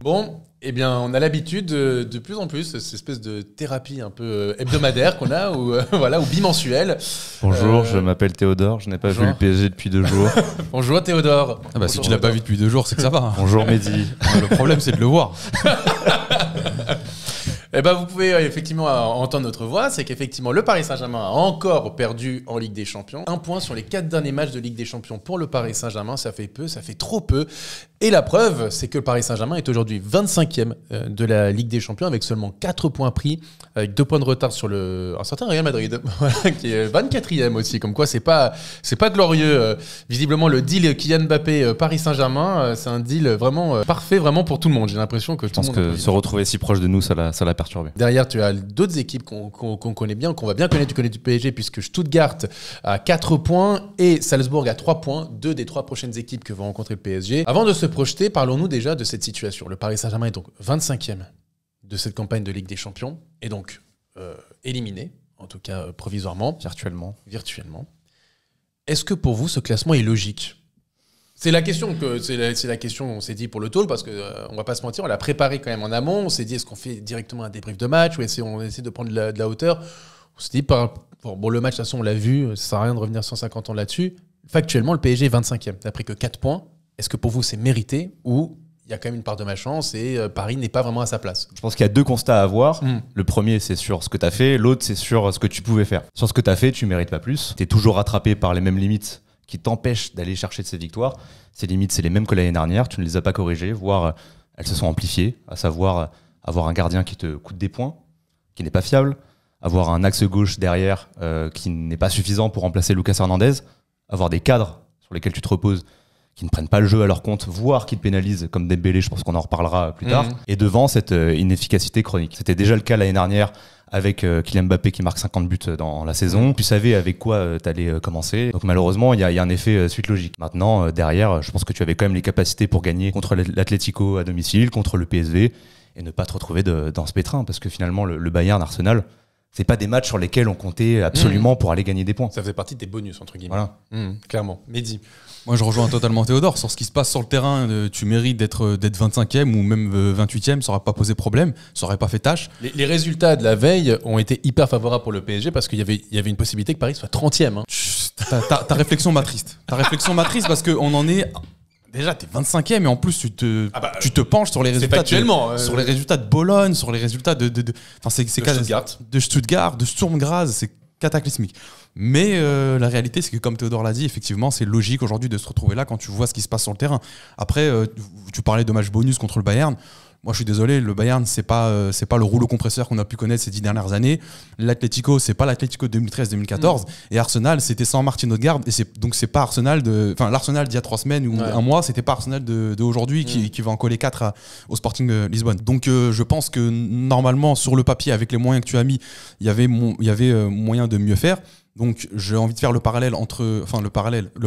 Bon, eh bien, on a l'habitude de plus en plus, cette espèce de thérapie un peu hebdomadaire qu'on a, ou bimensuelle. Bonjour, je m'appelle Théodore, je n'ai pas vu le PSG depuis 2 jours. Bonjour Théodore. Ah bah, si tu l'as pas vu depuis 2 jours, c'est que ça va. Hein. Bonjour Mehdi. Le problème, c'est de le voir. Eh ben, vous pouvez effectivement entendre notre voix, c'est qu'effectivement le Paris Saint-Germain a encore perdu en Ligue des Champions. 1 point sur les 4 derniers matchs de Ligue des Champions pour le Paris Saint-Germain, ça fait peu, ça fait trop peu. Et la preuve, c'est que le Paris Saint-Germain est aujourd'hui 25e de la Ligue des Champions avec seulement 4 points pris, avec 2 points de retard sur un certain Real Madrid, qui est 24e aussi, comme quoi c'est pas glorieux. Visiblement le deal Kylian Mbappé Paris Saint-Germain, c'est un deal vraiment parfait vraiment pour tout le monde. J'ai l'impression que tout le monde... Je pense que se retrouver si proche de nous, ça l'a perturbé. Derrière, tu as d'autres équipes qu'on connaît bien, qu'on va bien connaître. Tu connais du PSG puisque Stuttgart a 4 points et Salzbourg a 3 points, 2 des 3 prochaines équipes que va rencontrer le PSG. Avant de se projeter, parlons-nous déjà de cette situation. Le Paris Saint-Germain est donc 25e de cette campagne de Ligue des Champions et donc éliminé, en tout cas provisoirement. Virtuellement. Est-ce que pour vous, ce classement est logique ? C'est la question qu'on s'est dit pour le talk parce que on va pas se mentir, on l'a préparé quand même en amont. On s'est dit est-ce qu'on fait directement un débrief de match ou on essaie de prendre de la hauteur. On s'est dit bon le match de toute façon on l'a vu, ça sert à rien de revenir 150 ans là-dessus. Factuellement le PSG est 25e, n'a pris que 4 points. Est-ce que pour vous c'est mérité ou il y a quand même une part de malchance et Paris n'est pas vraiment à sa place? Je pense qu'il y a 2 constats à avoir. Le premier, c'est sur ce que tu as fait. L'autre, c'est sur ce que tu pouvais faire. Sur ce que tu as fait, tu mérites pas plus. Tu es toujours rattrapé par les mêmes limites qui t'empêchent d'aller chercher de ces victoires. Ces limites, c'est les mêmes que l'année dernière. Tu ne les as pas corrigées, voire elles se sont amplifiées, à savoir avoir un gardien qui te coûte des points, qui n'est pas fiable, avoir un axe gauche derrière qui n'est pas suffisant pour remplacer Lucas Hernandez, avoir des cadres sur lesquels tu te reposes qui ne prennent pas le jeu à leur compte, voire qui te pénalisent, comme Dembélé, je pense qu'on en reparlera plus tard, et devant cette inefficacité chronique. C'était déjà le cas l'année dernière avec Kylian Mbappé qui marque 50 buts dans la saison. Tu savais avec quoi t'allais commencer. Donc malheureusement, il y a un effet suite logique. Maintenant, derrière, je pense que tu avais quand même les capacités pour gagner contre l'Atlético à domicile, contre le PSV, et ne pas te retrouver dans ce pétrin, parce que finalement, le Bayern, Arsenal, c'est pas des matchs sur lesquels on comptait absolument pour aller gagner des points. Ça faisait partie des bonus, entre guillemets. Voilà. Clairement. Mehdi. Moi, je rejoins totalement Théodore. Sur ce qui se passe sur le terrain, tu mérites d'être 25e ou même 28e, ça n'aurait pas posé problème, ça n'aurait pas fait tâche. Les résultats de la veille ont été hyper favorables pour le PSG parce qu'il y avait une possibilité que Paris soit 30e. Hein. Ta réflexion m'attriste. Ta réflexion m'attriste parce qu'on en est... Déjà, t'es 25e et en plus, tu te penches sur les résultats sur les résultats de Bologne, sur les résultats de Stuttgart, de Sturm Graz, c'est cataclysmique. Mais la réalité, c'est que comme Théodore l'a dit, effectivement, c'est logique aujourd'hui de se retrouver là quand tu vois ce qui se passe sur le terrain. Après, tu parlais de match bonus contre le Bayern. Moi, je suis désolé, le Bayern, c'est pas le rouleau compresseur qu'on a pu connaître ces 10 dernières années. L'Atlético, c'est pas l'Atlético 2013-2014. Et Arsenal, c'était sans Martin Odegaard. Et c'est pas Arsenal l'Arsenal d'il y a 3 semaines ou un mois, c'était pas Arsenal d'aujourd'hui qui va en coller 4 au Sporting Lisbonne. Donc, je pense que normalement, sur le papier, avec les moyens que tu as mis, il y avait moyen de mieux faire. Donc j'ai envie de faire le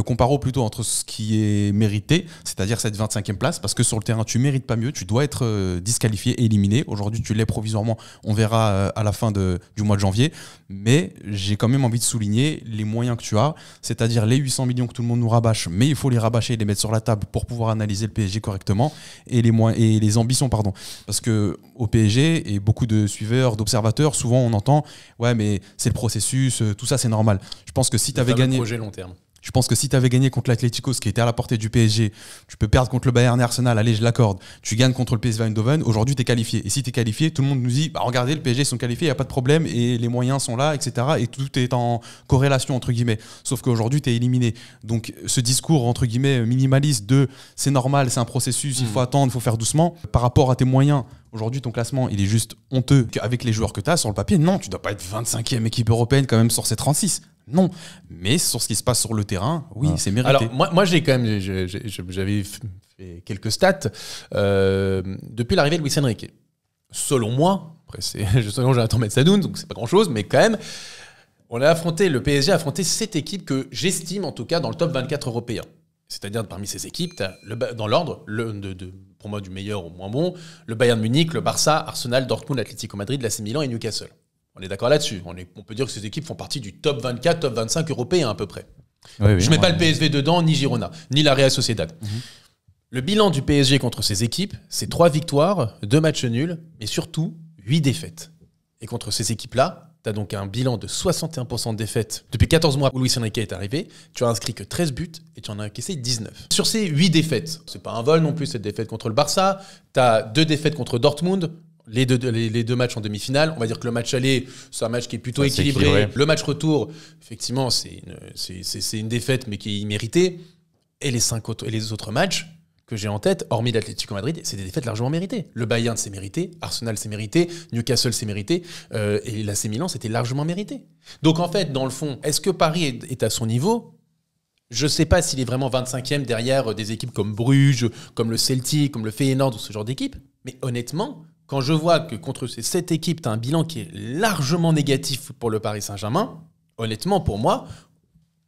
comparo plutôt entre ce qui est mérité, c'est-à-dire cette 25e place, parce que sur le terrain tu mérites pas mieux, tu dois être disqualifié, éliminé. Aujourd'hui tu l'es provisoirement, on verra à la fin du mois de janvier, mais j'ai quand même envie de souligner les moyens que tu as, c'est-à-dire les 800 millions que tout le monde nous rabâche, mais il faut les rabâcher et les mettre sur la table pour pouvoir analyser le PSG correctement, et les ambitions, parce que au PSG et beaucoup de suiveurs, d'observateurs, souvent on entend ouais mais c'est le processus, tout ça c'est normal. Je pense que si tu avais gagné projet long terme. Je pense que si tu avais gagné contre l'Atlético, ce qui était à la portée du PSG, tu peux perdre contre le Bayern et Arsenal, allez, je l'accorde. Tu gagnes contre le PSV Eindhoven, aujourd'hui tu es qualifié. Et si tu es qualifié, tout le monde nous dit regardez, le PSG ils sont qualifiés, il n'y a pas de problème et les moyens sont là, etc. Et tout est en corrélation entre guillemets. Sauf qu'aujourd'hui tu es éliminé. Donc ce discours entre guillemets minimaliste de c'est normal, c'est un processus, il faut attendre, il faut faire doucement, par rapport à tes moyens. Aujourd'hui, ton classement, il est juste honteux. Avec les joueurs que tu as sur le papier, non, tu dois pas être 25e équipe européenne quand même sur ces 36. Non. Mais sur ce qui se passe sur le terrain, oui, c'est mérité. Alors, moi j'ai quand même... J'avais fait quelques stats. Depuis l'arrivée de Luis Enrique, selon moi, après selon Jonathan Metsadoun, donc c'est pas grand-chose, mais quand même, le PSG a affronté 7 équipes que j'estime, en tout cas, dans le top 24 européen. C'est-à-dire, parmi ces équipes, dans l'ordre, pour moi du meilleur au moins bon, le Bayern Munich, le Barça, Arsenal, Dortmund, l'Atlético Madrid, l'AC Milan et Newcastle. On est d'accord là-dessus. On peut dire que ces équipes font partie du top 24, top 25 européen à peu près. Je ne mets pas le PSV dedans, ni Girona, ni la Real Sociedad. Le bilan du PSG contre ces équipes, c'est 3 victoires, 2 matchs nuls, mais surtout 8 défaites. Et contre ces équipes-là, tu as donc un bilan de 61% de défaites. Depuis 14 mois où Luis Enrique est arrivé, tu as inscrit que 13 buts et tu en as encaissé 19. Sur ces 8 défaites, c'est pas un vol non plus cette défaite contre le Barça, tu as 2 défaites contre Dortmund, les deux matchs en demi-finale. On va dire que le match aller, c'est un match qui est plutôt équilibré. Le match retour, effectivement, c'est une défaite mais qui est imméritée. Et les autres matchs que j'ai en tête, hormis l'Atlético Madrid, c'est des défaites largement méritées. Le Bayern s'est mérité, Arsenal s'est mérité, Newcastle s'est mérité, et l'AC Milan c'était largement mérité. Donc en fait, dans le fond, est-ce que Paris est à son niveau ? Je ne sais pas s'il est vraiment 25e derrière des équipes comme Bruges, comme le Celtic, comme le Feyenoord ou ce genre d'équipe. Mais honnêtement, quand je vois que contre ces 7 équipes, tu as un bilan qui est largement négatif pour le Paris Saint-Germain, honnêtement, pour moi,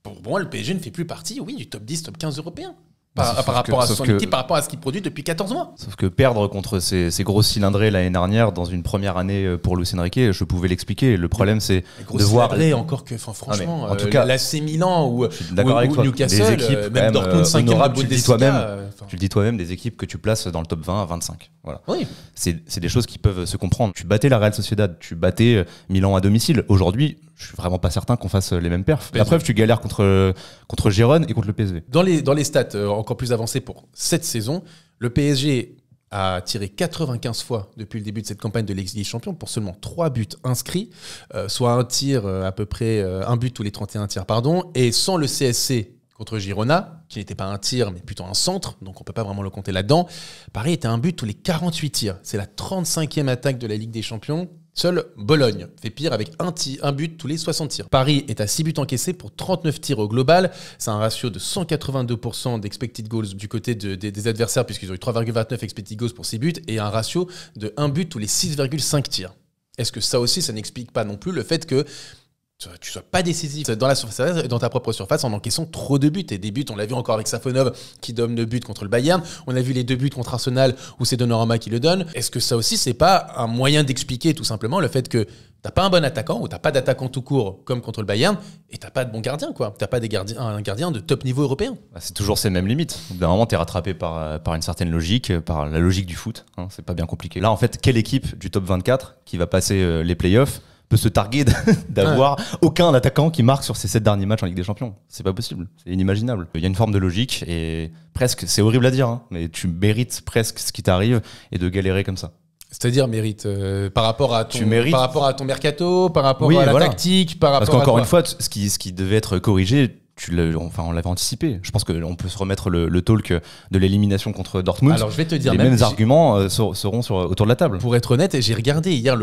le PSG ne fait plus partie, oui, du top 10, top 15 européen. Par rapport à son équipe, par rapport à ce qu'il produit depuis 14 mois. Sauf que perdre contre ces gros cylindrés l'année dernière dans une première année pour Luis Enrique, je pouvais l'expliquer. Le problème, c'est de voir encore que, franchement, en tout cas, l'AC Milan ou Newcastle, des équipes, même Dortmund 5e de Bundesliga. Tu le dis toi-même, des équipes que tu places dans le top 20 à 25. Voilà. Oui. C'est des choses qui peuvent se comprendre. Tu battais la Real Sociedad, tu battais Milan à domicile. Aujourd'hui, je suis vraiment pas certain qu'on fasse les mêmes perfs. La preuve, tu galères contre Gérone et contre le PSV. Dans les stats encore plus avancées pour cette saison, le PSG a tiré 95 fois depuis le début de cette campagne de Ligue des Champions pour seulement 3 buts inscrits, soit un tir à peu près, un but tous les 31 tirs, pardon, et sans le CSC contre Girona, qui n'était pas un tir, mais plutôt un centre, donc on ne peut pas vraiment le compter là-dedans. Paris était un but tous les 48 tirs. C'est la 35e attaque de la Ligue des Champions. Seul Bologne fait pire avec un but tous les 60 tirs. Paris est à 6 buts encaissés pour 39 tirs au global. C'est un ratio de 182% d'expected goals du côté des adversaires, puisqu'ils ont eu 3,29 expected goals pour 6 buts, et un ratio de 1 but tous les 6,5 tirs. Est-ce que ça aussi, ça n'explique pas non plus le fait que tu sois pas décisif dans la surface, dans ta propre surface, en encaissant trop de buts. Et des buts, on l'a vu encore avec Safonov qui donne le but contre le Bayern. On a vu les 2 buts contre Arsenal où c'est Donnarumma qui le donne. Est-ce que ça aussi, c'est pas un moyen d'expliquer tout simplement le fait que t'as pas un bon attaquant ou t'as pas d'attaquant tout court comme contre le Bayern et t'as pas de bon gardien, quoi. T'as pas un gardien de top niveau européen. C'est toujours ces mêmes limites. D'un moment, t'es rattrapé par une certaine logique, par la logique du foot. Hein, c'est pas bien compliqué. Là, en fait, quelle équipe du top 24 qui va passer les playoffs peut se targuer d'avoir aucun attaquant qui marque sur ses 7 derniers matchs en Ligue des Champions? C'est pas possible, c'est inimaginable. Il y a une forme de logique et presque, c'est horrible à dire, hein, mais tu mérites presque ce qui t'arrive et de galérer comme ça. C'est-à-dire mérite par rapport à ton mercato, par rapport à la tactique, par rapport Parce qu'encore une fois, ce qui devait être corrigé, on l'avait anticipé. Je pense qu'on peut se remettre le talk de l'élimination contre Dortmund. Alors, je vais te dire, les mêmes arguments seront autour de la table. Pour être honnête, j'ai regardé hier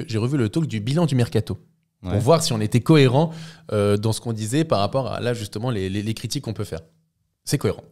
j'ai revu le talk du bilan du mercato. Pour voir si on était cohérent dans ce qu'on disait par rapport à là justement les critiques qu'on peut faire. C'est cohérent.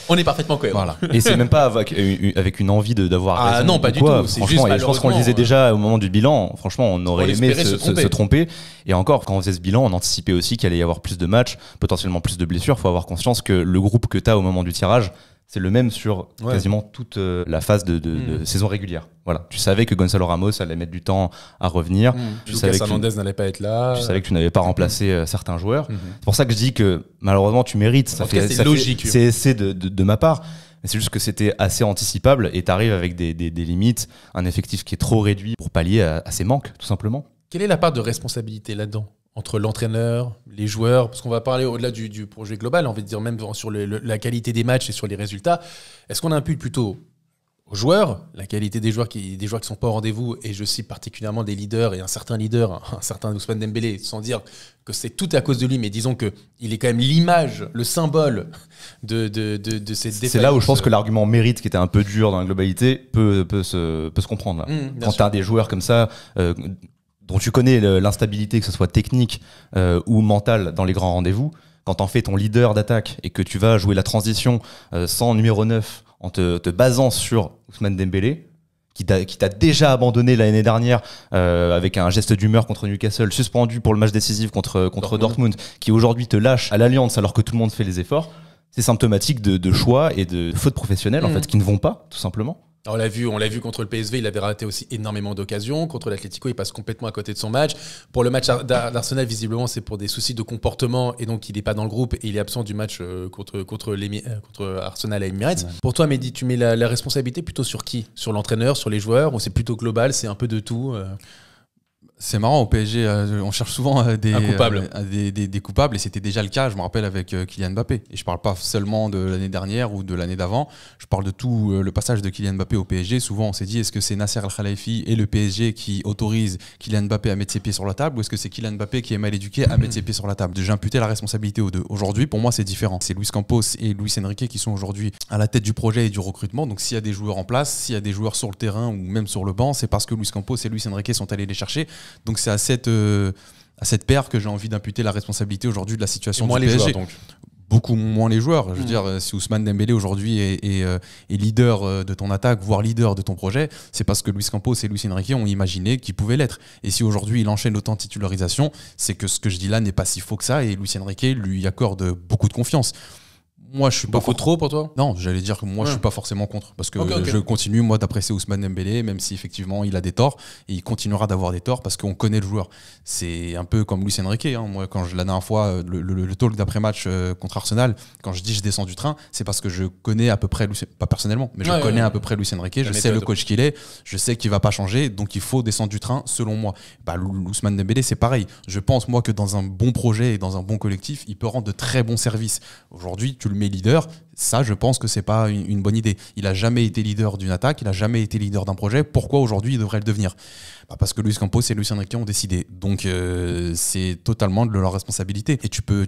On est parfaitement cohérent. Voilà. Et c'est même pas avec une envie d'avoir raison. Non, pas du tout. C'est juste, je pense qu'on le disait déjà au moment du bilan. Franchement, on aurait aimé se tromper. Et encore, quand on faisait ce bilan, on anticipait aussi qu'il allait y avoir plus de matchs, potentiellement plus de blessures. Il faut avoir conscience que le groupe que tu as au moment du tirage, c'est le même sur quasiment toute la phase de saison régulière. Voilà. Tu savais que Gonzalo Ramos allait mettre du temps à revenir. Tu savais que Hernandez n'allait pas être là. Tu savais que tu n'avais pas remplacé certains joueurs. C'est pour ça que je dis que malheureusement tu mérites. C'est logique. C'est essai de ma part. Mais c'est juste que c'était assez anticipable et tu arrives avec des limites, un effectif qui est trop réduit pour pallier à ces manques, tout simplement. Quelle est la part de responsabilité là-dedans ? Entre l'entraîneur, les joueurs, parce qu'on va parler au-delà du projet global, on va dire même sur la qualité des matchs et sur les résultats. Est-ce qu'on impute plutôt aux joueurs, la qualité des joueurs qui sont pas au rendez-vous, et je cite particulièrement des leaders, et un certain Ousmane Dembélé, sans dire que c'est tout à cause de lui, mais disons qu'il est quand même l'image, le symbole de cette défaillance. C'est là où je pense que l'argument mérite, qui était un peu dur dans la globalité, peut se comprendre. Là. Quand tu as des joueurs comme ça, dont tu connais l'instabilité, que ce soit technique ou mentale dans les grands rendez-vous, quand t'en fais ton leader d'attaque et que tu vas jouer la transition sans numéro 9 en te basant sur Ousmane Dembélé, qui t'a déjà abandonné l'année dernière avec un geste d'humeur contre Newcastle, suspendu pour le match décisif contre Dortmund, qui aujourd'hui te lâche à l'Allianz alors que tout le monde fait les efforts, c'est symptomatique de choix et de fautes professionnelles en fait, qui ne vont pas, tout simplement. On l'a vu contre le PSV, il avait raté aussi énormément d'occasions. Contre l'Atlético, il passe complètement à côté de son match. Pour le match d'Arsenal, visiblement, c'est pour des soucis de comportement et donc il n'est pas dans le groupe et il est absent du match contre Arsenal à Emirates. Pour toi, Mehdi, tu mets la responsabilité plutôt sur qui? Sur l'entraîneur, sur les joueurs, ou c'est plutôt global, c'est un peu de tout C'est marrant, au PSG, on cherche souvent des coupables et c'était déjà le cas, je me rappelle, avec Kylian Mbappé. Et je parle pas seulement de l'année dernière ou de l'année d'avant, je parle de tout le passage de Kylian Mbappé au PSG. Souvent, on s'est dit, est-ce que c'est Nasser Al-Khelaifi et le PSG qui autorise Kylian Mbappé à mettre ses pieds sur la table, ou est-ce que c'est Kylian Mbappé qui est mal éduqué à mettre ses pieds sur la table? J'ai imputé la responsabilité aux deux. Aujourd'hui, pour moi, c'est différent. C'est Luis Campos et Luis Enrique qui sont aujourd'hui à la tête du projet et du recrutement. Donc, s'il y a des joueurs en place, s'il y a des joueurs sur le terrain ou même sur le banc, c'est parce que Luis Campos et Luis Enrique sont allés les chercher. Donc c'est à cette paire que j'ai envie d'imputer la responsabilité aujourd'hui de la situation du PSG. Joueurs, donc. Beaucoup moins les joueurs. Je veux dire, si Ousmane Dembélé aujourd'hui est leader de ton attaque, voire leader de ton projet, c'est parce que Luis Campos et Luis Enrique ont imaginé qu'il pouvait l'être. Et si aujourd'hui il enchaîne autant de titularisations, c'est que ce que je dis là n'est pas si faux que ça et Luis Enrique lui accorde beaucoup de confiance. Moi, je suis pas trop pour toi? Non, j'allais dire que moi, je suis pas forcément contre. Parce que je continue, moi, d'apprécier Ousmane Dembélé, même si effectivement il a des torts. Et il continuera d'avoir des torts parce qu'on connaît le joueur. C'est un peu comme Luis Enrique. Moi, quand la dernière fois, le talk d'après-match contre Arsenal, quand je dis je descends du train, c'est parce que je connais à peu près, pas personnellement, mais je connais à peu près Luis Enrique. Je sais le coach qu'il est. Je sais qu'il va pas changer. Donc il faut descendre du train, selon moi. Ousmane Dembélé, c'est pareil. Je pense, moi, que dans un bon projet et dans un bon collectif, il peut rendre de très bons services. Aujourd'hui, tu le leader, ça je pense que c'est pas une bonne idée. Il a jamais été leader d'une attaque, il a jamais été leader d'un projet. Pourquoi aujourd'hui il devrait le devenir? Parce que Luis Campos et Luis Enrique ont décidé. Donc c'est totalement de leur responsabilité. Et tu peux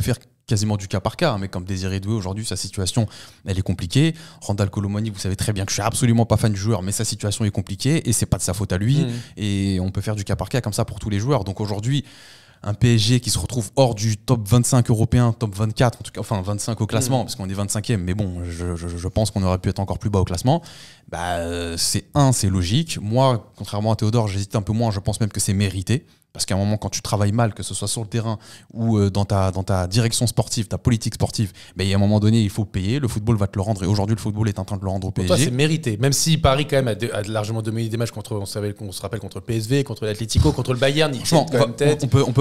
faire quasiment du cas par cas, mais comme Désiré Doué aujourd'hui, sa situation elle est compliquée. Randal Kolo Muani, vous savez très bien que je suis absolument pas fan du joueur, mais sa situation est compliquée et c'est pas de sa faute à lui. Et on peut faire du cas par cas comme ça pour tous les joueurs. Donc aujourd'hui, un PSG qui se retrouve hors du top 25 européen, top 24, en tout cas, enfin 25 au classement, parce qu'on est 25e, mais bon, je pense qu'on aurait pu être encore plus bas au classement. C'est logique. Moi, contrairement à Théodore, j'hésite un peu moins, je pense même que c'est mérité. Parce qu'à un moment, quand tu travailles mal, que ce soit sur le terrain ou dans ta direction sportive, ta politique sportive, il y a un moment donné, il faut payer. Le football va te le rendre. Et aujourd'hui, le football est en train de le rendre au PSG. Pour toi, c'est mérité. Même si Paris, quand même, a largement dominé des matchs on se rappelle, contre le PSV, contre l'Atlético, contre le Bayern.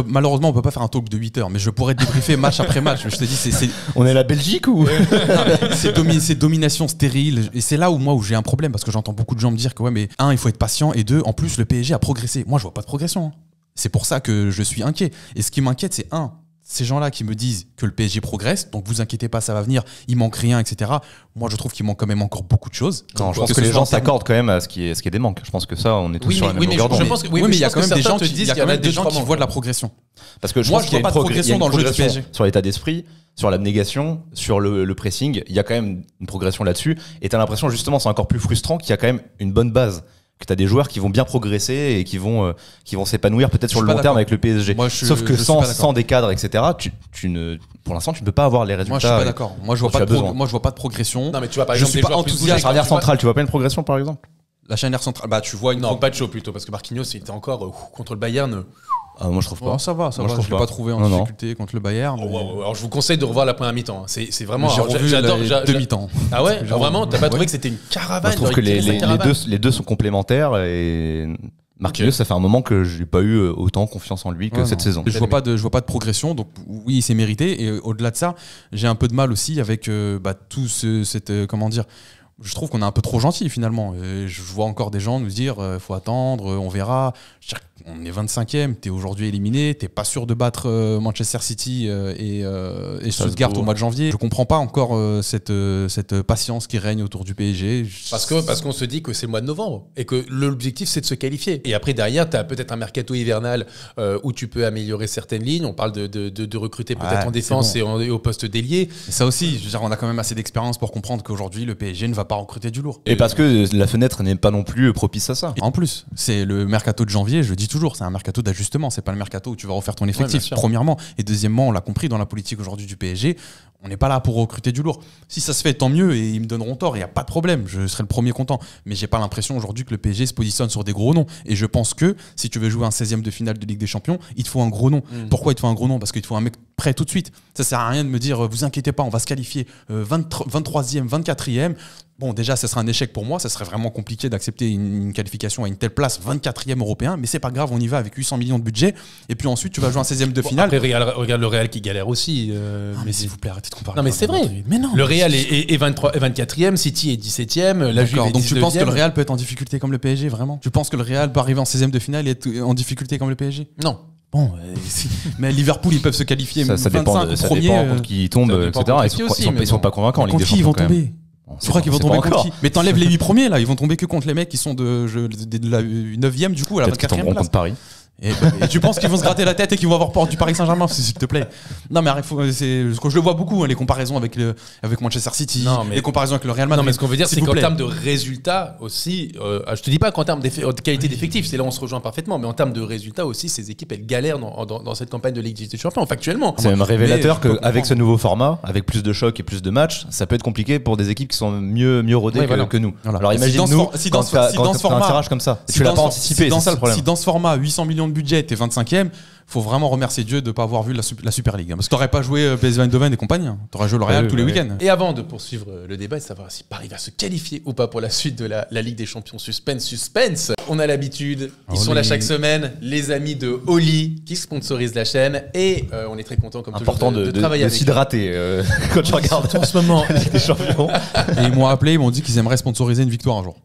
Malheureusement, on peut pas faire un talk de 8 heures. Mais je pourrais te débriefer match après match. Je te dis, On est la Belgique ou c'est domination stérile. Et c'est là où j'ai un problème. Parce que j'entends beaucoup de gens me dire que, il faut être patient. Et 2, en plus, le PSG a progressé. Moi, je vois pas de progression. C'est pour ça que je suis inquiet. Et ce qui m'inquiète, c'est ces gens-là qui me disent que le PSG progresse, donc vous inquiétez pas, ça va venir, il manque rien, etc. Moi, je trouve qu'il manque quand même encore beaucoup de choses. Non, je pense que les gens s'accordent quand même à ce qui est des manques. Je pense que ça, on est tous sur la même longueur d'onde. Mais il y a quand même des gens qui voient de la progression. Parce que je pense qu'il y a une progression dans le jeu du PSG. Sur l'état d'esprit, sur l'abnégation, sur le pressing, il y a quand même une progression là-dessus. Et t'as l'impression, justement, c'est encore plus frustrant qu'il y a quand même une bonne base. Que tu as des joueurs qui vont bien progresser et qui vont s'épanouir peut-être sur le long terme avec le PSG. Sauf que sans des cadres, etc., pour l'instant, tu ne peux pas avoir les résultats. Moi, je suis pas d'accord. Moi, je vois pas de progression. Non, mais tu vois, par exemple, je suis pas enthousiaste. La charnière centrale, tu vois pas une progression, par exemple? La charnière centrale, tu vois une. Non, pas de chaud plutôt, parce que Marquinhos, il était encore contre le Bayern. Moi, je trouve pas. Ça va. Je l'ai pas trouvé en difficulté contre le Bayern. Alors, je vous conseille de revoir la première mi-temps. C'est vraiment. J'adore deux mi-temps. Ah ouais, vraiment, t'as pas trouvé que c'était une caravane? Je trouve que les deux sont complémentaires et Marquinhos, ça fait un moment que je n'ai pas eu autant confiance en lui que cette saison. Je vois pas de progression, donc oui, c'est mérité. Et au-delà de ça, j'ai un peu de mal aussi avec tout comment dire. Je trouve qu'on est un peu trop gentil finalement. Je vois encore des gens nous dire faut attendre, on verra. On est 25e, t'es aujourd'hui éliminé, t'es pas sûr de battre Manchester City et Stuttgart au mois de janvier. Je comprends pas encore cette patience qui règne autour du PSG. Parce qu'on se dit que c'est le mois de novembre et que l'objectif c'est de se qualifier. Et après derrière, t'as peut-être un mercato hivernal où tu peux améliorer certaines lignes. On parle de recruter peut-être en défense et au poste d'ailier. Ça aussi, on a quand même assez d'expérience pour comprendre qu'aujourd'hui le PSG ne va pas recruter du lourd. Et parce que la fenêtre n'est pas non plus propice à ça. Et en plus, c'est le mercato de janvier, je le dis toujours, c'est un mercato d'ajustement, c'est pas le mercato où tu vas refaire ton effectif, premièrement. Et deuxièmement, on l'a compris dans la politique aujourd'hui du PSG, On n'est pas là pour recruter du lourd. Si ça se fait, tant mieux, et ils me donneront tort, il n'y a pas de problème, je serai le premier content. Mais j'ai pas l'impression aujourd'hui que le PSG se positionne sur des gros noms. Et je pense que si tu veux jouer un 16e de finale de Ligue des Champions, il te faut un gros nom. Pourquoi il te faut un gros nom? Parce qu'il te faut un mec prêt tout de suite. Ça sert à rien de me dire, vous inquiétez pas, on va se qualifier 23e, 24e. Bon, déjà, ce serait un échec pour moi. Ça serait vraiment compliqué d'accepter une qualification à une telle place, 24e européen. Mais c'est pas grave, on y va avec 800 millions de budget. Et puis ensuite, tu vas jouer un 16e de finale. Après, regarde le Real qui galère aussi. Mais s'il vous plaît, arrêtez de comparer. Non, mais c'est vrai. Mais non. Le Real est 24e, City est 17e, la Juve est 19e. Donc tu penses que le Real peut être en difficulté comme le PSG, vraiment? Tu penses que le Real peut arriver en 16e de finale et être en difficulté comme le PSG? Non. Bon, mais Liverpool, ils peuvent se qualifier Ça 25 dépend, au ça premier. dépend contre qui ils tombent, ça dépend etc. contre Ils qui sont, aussi, ils sont- mais ils sont bon. pas convaincants en Ligue Contre des qui ils vont Champions quand même. tomber? On Tu sait crois pas- qu'ils vont on sait tomber pas contre encore. qui? Mais t'enlèves les 8 premiers là, ils vont tomber que contre les mecs qui sont de la 9e du coup à la Peut-être qu'ils 24e tomberont place. contre Paris. Et tu penses qu'ils vont se gratter la tête et qu'ils vont avoir peur du Paris Saint-Germain, s'il te plaît? Non, mais je le vois beaucoup, hein, les comparaisons avec Manchester City, Non, mais- les comparaisons avec le Real Madrid. Non, mais ce qu'on veut dire, S'il c'est vous qu'en plaît. termes de résultats aussi, je te dis pas qu'en termes de qualité d'effectif, c'est là où on se rejoint parfaitement, mais en termes de résultats aussi, ces équipes, elles galèrent dans cette campagne de Ligue des Champions, factuellement. C'est même révélateur je peux qu'avec ce comprendre. nouveau format, avec plus de chocs et plus de matchs, ça peut être compliqué pour des équipes qui sont mieux rodées Ouais, que, voilà. que nous. Voilà. Alors Si imagine dans ce nous, for- si dans quand ce- t'as si dans ce un format- tirage comme ça, Si tu l'as dans pas ce- anticipé, si dans c'est ça le problème. Si dans ce format, 800 millions de budget, t'es 25e, faut vraiment remercier Dieu de ne pas avoir vu la Super League. Parce que t'aurais pas joué PSV Eindhoven et compagnie. hein. T'aurais joué le Real Oui, tous les oui. week-ends. Et avant de poursuivre le débat et de savoir si Paris va se qualifier ou pas pour la suite de la Ligue des Champions, suspense, on a l'habitude, ils sont là chaque semaine, les amis de Oli qui sponsorisent la chaîne et on est très content comme Important toujours de travailler avec eux. s'hydrater quand tu regardes En ce moment. la Ligue des Champions. Et ils m'ont appelé, ils m'ont dit qu'ils aimeraient sponsoriser une victoire un jour.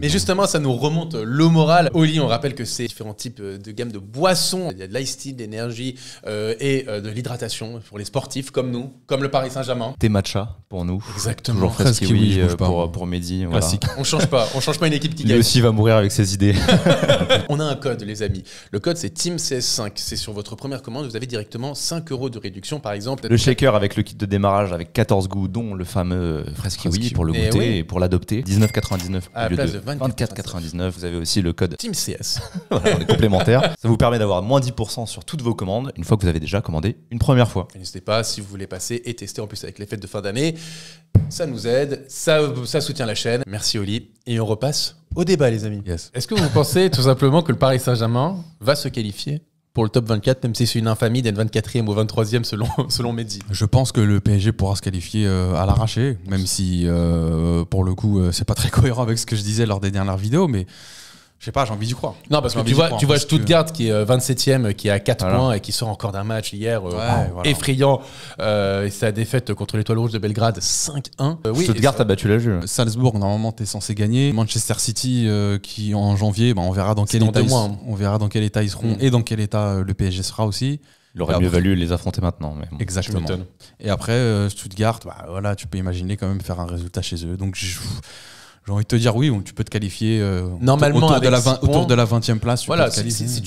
Mais justement, ça nous remonte le moral. Oli, on rappelle que c'est différents types de gammes de boissons. Il y a de l'ice tea, de l'énergie et de l'hydratation pour les sportifs comme nous, comme le Paris Saint-Germain. Thé matcha pour nous. Exactement. Toujours frais Fresque kiwi, kiwi je bouge pas, moi. pour Mehdi. Voilà. Classique. On change pas une équipe qui Lui gagne. aussi va mourir avec ses idées. On a un code, les amis. Le code, c'est TeamCS5. C'est sur votre première commande. Vous avez directement 5 € de réduction, par exemple. Le shaker avec le kit de démarrage avec 14 goûts, dont le fameux fresque kiwi pour le Eh goûter oui. et pour l'adopter. 19,99 À la au lieu place de de 24,99. 24,99. Vous avez aussi le code TeamCS. voilà, on est complémentaires. Ça vous permet d'avoir moins 10% sur toutes vos commandes une fois que vous avez déjà commandé une première fois. Et n'hésitez pas, si vous voulez passer et tester en plus avec les fêtes de fin d'année, ça nous aide, ça soutient la chaîne. Merci Oli. Et on repasse au débat, les amis. Yes. Est-ce que vous pensez tout simplement que le Paris Saint-Germain va se qualifier pour le top 24, même si c'est une infamie d'être 24e ou 23e selon Mehdi? Je pense que le PSG pourra se qualifier à l'arraché, même si pour le coup c'est pas très cohérent avec ce que je disais lors des dernières vidéos, mais je sais pas, j'ai envie d'y croire. Non, parce que J'ai tu envie vois, d'y croire, tu vois parce que- Stuttgart qui est 27e, qui est à 4 Voilà. points et qui sort encore d'un match hier voilà. effrayant. Et sa défaite contre l'Étoile Rouge de Belgrade 5-1. Oui, Stuttgart et ça- a battu la Juve. Salzbourg, normalement, t'es censé gagner. Manchester City, qui en janvier, on verra dans C'est quel dans état 2 ils, mois, hein. on verra dans quel état ils seront Mm. et dans quel état le PSG sera aussi. Il aurait Et mieux après- valu les affronter maintenant. Mais bon. Tu Exactement. m'étonnes. Et après, Stuttgart, voilà, tu peux imaginer quand même faire un résultat chez eux. Donc j'ai envie de te dire oui, tu peux te qualifier Normalement, autour, de avec 6 autour points. de la 20e place. Tu Voilà, peux te qualifier. si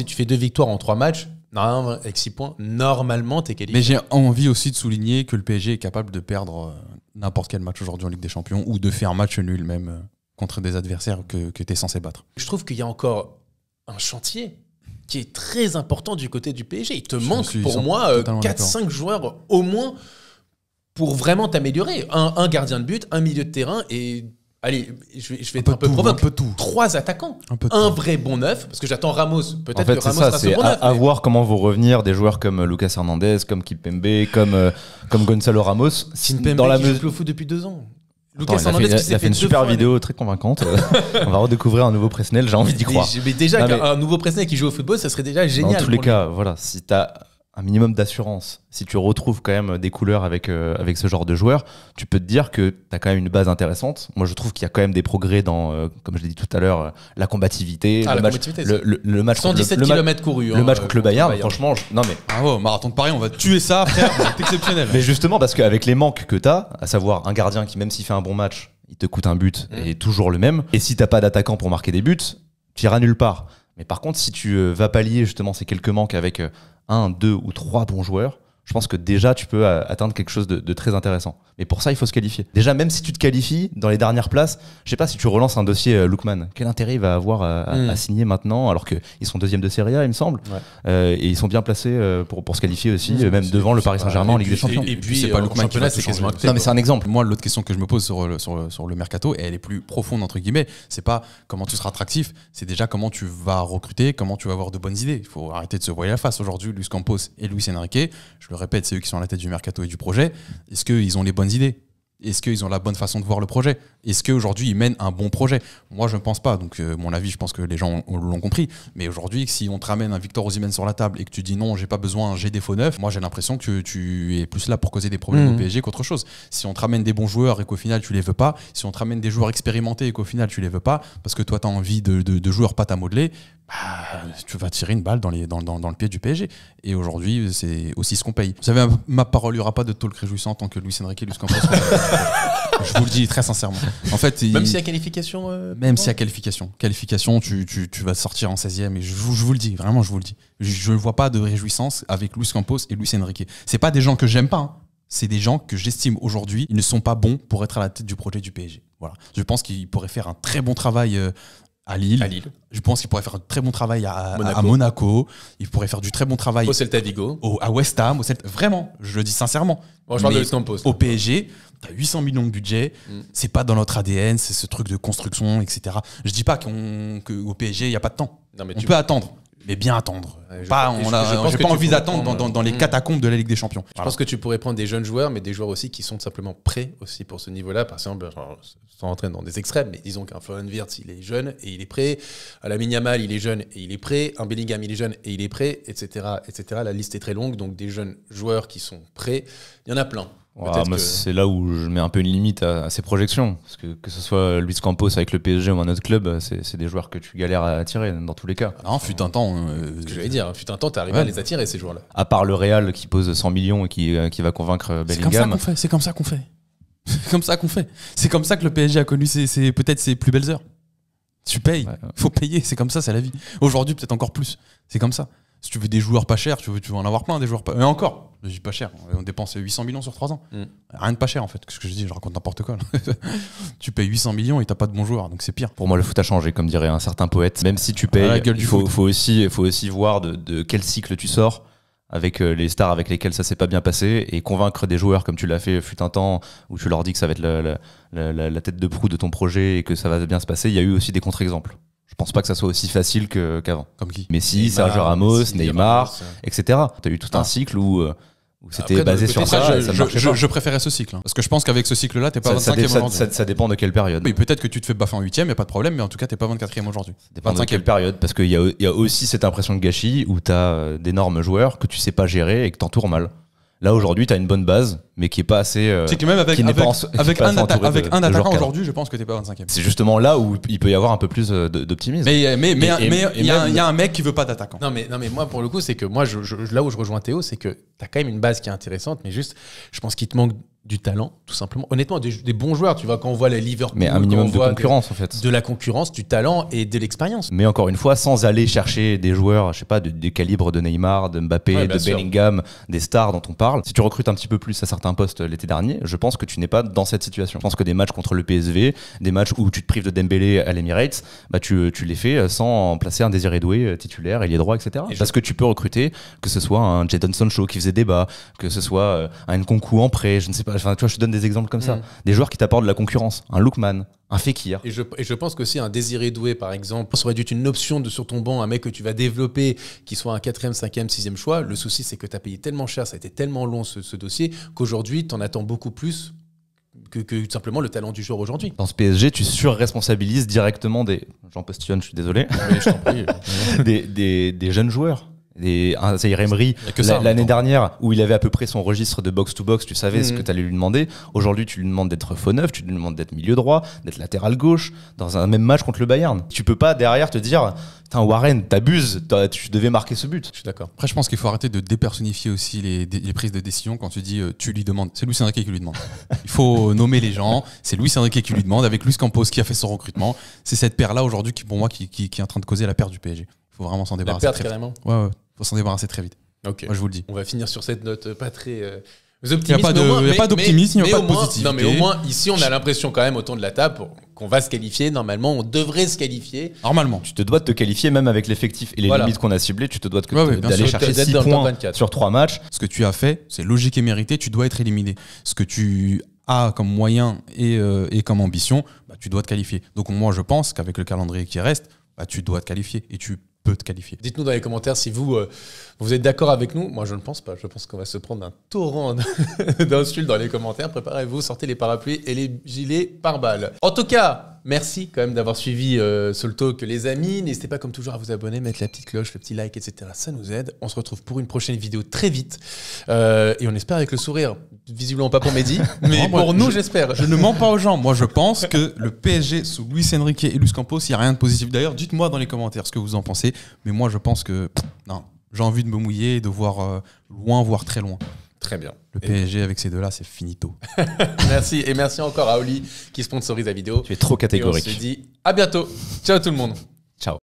tu fais 2 victoires en 3 matchs, normalement, avec 6 points, normalement, t'es qualifié. Mais j'ai envie aussi de souligner que le PSG est capable de perdre n'importe quel match aujourd'hui en Ligue des Champions ou de faire match nul même contre des adversaires que tu es censé battre. Je trouve qu'il y a encore un chantier qui est très important du côté du PSG. Il te Je manque suis pour moi totalement 4-5 joueurs au moins pour vraiment t'améliorer. Un gardien de but, un milieu de terrain et, allez, je vais être un peu provoque. un peu tout. 3 attaquants. Un peu de Un tout. vrai bon neuf, parce que j'attends Ramos. Peut-être En fait, que c'est Ramos ça, sera ce c'est bon neuf. à mais- voir comment vont revenir des joueurs comme Lucas Hernandez, comme Kipembe, comme Gonzalo Ramos. Kimpembe Dans la qui joue mesure. plus au foot depuis 2 ans. Attends, Lucas Hernandez qui s'est il a fait une 2 super fois, vidéo très convaincante. On va redécouvrir un nouveau Presnel, j'ai envie d'y croire. Mais déjà, Non, mais- qu'un nouveau Presnel qui joue au football, ça serait déjà génial. Dans tous les pour lui. cas, voilà, si tu as un minimum d'assurance, si tu retrouves quand même des couleurs avec ce genre de joueurs, tu peux te dire que tu as quand même une base intéressante. Moi, je trouve qu'il y a quand même des progrès dans, comme je l'ai dit tout à l'heure, la combativité, Ah, le, la match, combativité, le match contre 117 le, km courus. le match contre le Bayern, franchement, non mais Ah ouais, marathon de Paris, on va tuer ça, frère. C'est exceptionnel. Mais justement, parce qu'avec les manques que tu as, à savoir un gardien qui, même s'il fait un bon match, il te coûte un but et toujours le même. Et si t'as pas d'attaquant pour marquer des buts, tu iras nulle part. Mais par contre, si tu vas pallier justement ces quelques manques avec 1, 2 ou 3 bons joueurs, je pense que déjà tu peux atteindre quelque chose de très intéressant. Mais pour ça, il faut se qualifier. Déjà, même si tu te qualifies dans les dernières places, je sais pas si tu relances un dossier Lookman, quel intérêt il va avoir à signer maintenant, alors qu'ils sont deuxième de Serie A, il me semble, et ils sont bien placés pour se qualifier aussi, même devant le Paris Saint-Germain en Ligue des Champions. Et puis c'est pas Lookman qui va c'est te changer. quasiment Non, mais c'est un exemple. Moi, l'autre question que je me pose sur le mercato, et elle est plus profonde entre guillemets, c'est pas comment tu seras attractif, c'est déjà comment tu vas recruter, comment tu vas avoir de bonnes idées. Il faut arrêter de se voiler la face. Aujourd'hui, Luis Campos et Luis Enrique, je le répète, c'est eux qui sont à la tête du mercato et du projet. Est-ce qu'ils ont les bonnes idées ? Est-ce qu'ils ont la bonne façon de voir le projet ? Est-ce qu'aujourd'hui, ils mènent un bon projet ? Moi, je ne pense pas. Donc, mon avis, je pense que les gens l'ont compris. Mais aujourd'hui, si on te ramène un Victor Osimhen sur la table et que tu dis non, j'ai pas besoin, j'ai des faux neufs, moi, j'ai l'impression que tu es plus là pour causer des problèmes au PSG qu'autre chose. Si on te ramène des bons joueurs et qu'au final, tu les veux pas, si on te ramène des joueurs expérimentés et qu'au final, tu les veux pas, parce que toi, tu as envie de joueurs pâte à modeler, tu vas tirer une balle dans le pied du PSG. Et aujourd'hui, c'est aussi ce qu'on paye. Vous savez, ma parole, il n'y aura pas de talk réjouissant tant que Luis Enrique et Luis Campos. Je vous le dis très sincèrement. En fait, même s'il y a qualification même s'il y a qualification, tu vas sortir en 16e. Et je vous le dis, vraiment, je vous le dis. Je ne vois pas de réjouissance avec Luis Campos et Luis Enrique. C'est pas des gens que j'aime pas. Hein. C'est des gens que j'estime aujourd'hui, ils ne sont pas bons pour être à la tête du projet du PSG. Voilà. Je pense qu'ils pourraient faire un très bon travail à Lille. Je pense qu'il pourrait faire un très bon travail à Monaco. Il pourrait faire du très bon travail au Celta Vigo, à West Ham. Vraiment, je le dis sincèrement. Bon, je parle de Luis Campos. Au PSG, tu as 800 millions de budget. C'est pas dans notre ADN, c'est ce truc de construction, etc. Je dis pas qu'au PSG, il n'y a pas de temps. Non, mais on peut attendre. Mais bien attendre. J'ai pas envie d'attendre dans les catacombes de la Ligue des Champions. Je pense que tu pourrais prendre des jeunes joueurs, mais des joueurs aussi qui sont simplement prêts aussi pour ce niveau-là. Par exemple, sans rentrer dans des extrêmes, mais disons qu'un Florian Wirtz, il est jeune et il est prêt. Lamine Yamal, il est jeune et il est prêt. Un Bellingham, il est jeune et il est prêt, etc., etc. La liste est très longue, donc des jeunes joueurs qui sont prêts, il y en a plein. C'est là où je mets un peu une limite à ces projections. Parce que ce soit Luis Campos avec le PSG ou un autre club, c'est des joueurs que tu galères à attirer dans tous les cas. Non, fut un temps. Ce que j'allais dire, fut un temps, t'es arrivé à les attirer, ces joueurs-là. À part le Real qui pose 100 millions et qui va convaincre Bellingham. C'est comme ça qu'on fait. C'est comme ça que le PSG a connu peut-être ses plus belles heures. Tu payes, faut payer, c'est comme ça, c'est la vie. Aujourd'hui, peut-être encore plus. C'est comme ça. Si tu veux des joueurs pas chers, tu veux en avoir plein, des joueurs pas... Mais encore, je dis pas cher, on dépense 800 millions sur 3 ans. Rien de pas cher en fait, qu'est-ce que je dis, je raconte n'importe quoi. Tu payes 800 millions et t'as pas de bons joueurs, donc c'est pire. Pour moi, le foot a changé, comme dirait un certain poète. Même si tu payes, il faut aussi voir de quel cycle tu sors, avec les stars avec lesquelles ça s'est pas bien passé, et convaincre des joueurs comme tu l'as fait fut un temps où tu leur dis que ça va être la tête de proue de ton projet et que ça va bien se passer. Il y a eu aussi des contre-exemples. Je pense pas que ça soit aussi facile qu'avant. Comme qui ? Messi, Sergio Ramos, Neymar, etc. Tu as eu tout un cycle où c'était basé sur ça. Je préférais ce cycle. Hein. Parce que je pense qu'avec ce cycle-là, t'es pas 25e aujourd'hui. Ça dépend de quelle période. Oui, peut-être que tu te fais baffer en 8e, y a pas de problème, mais en tout cas, t'es pas 24e aujourd'hui. Ça dépend de quelle période. Parce qu'il y a aussi cette impression de gâchis où t'as d'énormes joueurs que tu sais pas gérer et que t'entoures mal. Là aujourd'hui, tu as une bonne base, mais qui est pas assez. C'est que même avec un attaquant aujourd'hui, je pense que t'es pas 25e. C'est justement là où il peut y avoir un peu plus d'optimisme. Mais il y a un mec qui veut pas d'attaquant. Non mais moi pour le coup, c'est que moi là où je rejoins Théo, c'est que t'as quand même une base qui est intéressante, mais juste, je pense qu'il te manque du talent, tout simplement. Honnêtement, des bons joueurs, tu vois, quand on voit les Liverpool, mais un minimum de concurrence en fait. De la concurrence, du talent et de l'expérience. Mais encore une fois, sans aller chercher des joueurs, je sais pas, du calibre de Neymar, de Mbappé, de Bellingham, des stars dont on parle. Si tu recrutes un petit peu plus à certains postes l'été dernier, je pense que tu n'es pas dans cette situation. Je pense que des matchs contre le PSV, des matchs où tu te prives de Dembélé à l'Emirates, tu les fais sans placer un Désiré Doué titulaire, ailier droit, etc. Parce que tu peux recruter, que ce soit un Jadon Sancho qui faisait débat, que ce soit un Nkunku en prêt, je ne sais pas. Enfin, tu vois, je te donne des exemples comme ça. Des joueurs qui t'apportent de la concurrence. Un Lookman, un Fekir. Et je pense qu'aussi un Désiré Doué, par exemple, ça aurait dû être une option sur ton banc, un mec que tu vas développer, qui soit un 4e, 5e, 6e choix. Le souci, c'est que tu as payé tellement cher, ça a été tellement long ce dossier, qu'aujourd'hui, tu en attends beaucoup plus que simplement le talent du joueur aujourd'hui. Dans ce PSG, tu surresponsabilises directement des... J'en postillonne, je suis désolé. Oui, je t'en prie. des jeunes joueurs. Zaïre Emery l'année dernière où il avait à peu près son registre de box-to-box, tu savais ce que tu allais lui demander. Aujourd'hui, tu lui demandes d'être faux neuf, tu lui demandes d'être milieu droit, d'être latéral gauche dans un même match contre le Bayern. Tu peux pas derrière te dire putain, Warren, t'abuses, tu devais marquer ce but. Je suis d'accord. Après, je pense qu'il faut arrêter de dépersonnifier aussi les prises de décision quand tu dis tu lui demandes. C'est Luis Enrique qui lui demande. Il faut nommer les gens. C'est Luis Enrique qui lui demande avec Luis Campos qui a fait son recrutement. C'est cette paire-là aujourd'hui qui, pour moi, qui est en train de causer la perte du PSG. Il faut vraiment s'en débarrasser. La perte carrément. Ouais. Faut s'en débarrasser très vite. Ok. Moi, je vous le dis. On va finir sur cette note pas très Il n'y a optimiste. pas d'optimisme, il n'y a pas de positivité. Non, mais au moins, ici, on a l'impression quand même, autour de la table, qu'on va se qualifier. Normalement, on devrait se qualifier. Normalement. Tu te dois de te qualifier même avec l'effectif et les limites qu'on a ciblées. Tu te dois d'aller sûr. chercher D'être 6 dans le top points 24. sur 3 matchs. Ce que tu as fait, c'est logique et mérité, tu dois être éliminé. Ce que tu as comme moyen et comme ambition, tu dois te qualifier. Donc moi, je pense qu'avec le calendrier qui reste, tu dois te qualifier et tu peux te qualifier. Dites-nous dans les commentaires si vous êtes d'accord avec nous. Moi, je ne pense pas. Je pense qu'on va se prendre un torrent d'insultes dans les commentaires. Préparez-vous, sortez les parapluies et les gilets pare-balles. En tout cas, merci quand même d'avoir suivi Soul Talk, les amis. N'hésitez pas, comme toujours, à vous abonner, mettre la petite cloche, le petit like, etc. Ça nous aide. On se retrouve pour une prochaine vidéo très vite. Et on espère avec le sourire. Visiblement pas pour Mehdi, mais Non, moi, pour nous, j'espère. Je ne mens pas aux gens. Moi, je pense que le PSG sous Luis Enrique et Luis Campos, il n'y a rien de positif. D'ailleurs, dites-moi dans les commentaires ce que vous en pensez. Mais moi, je pense que non, j'ai envie de me mouiller et de voir loin, voire très loin. Très bien. Le PSG avec ces deux-là, c'est finito. Merci. Et merci encore à Oli qui sponsorise la vidéo. Tu es trop Et on catégorique. se dit à bientôt. Ciao tout le monde.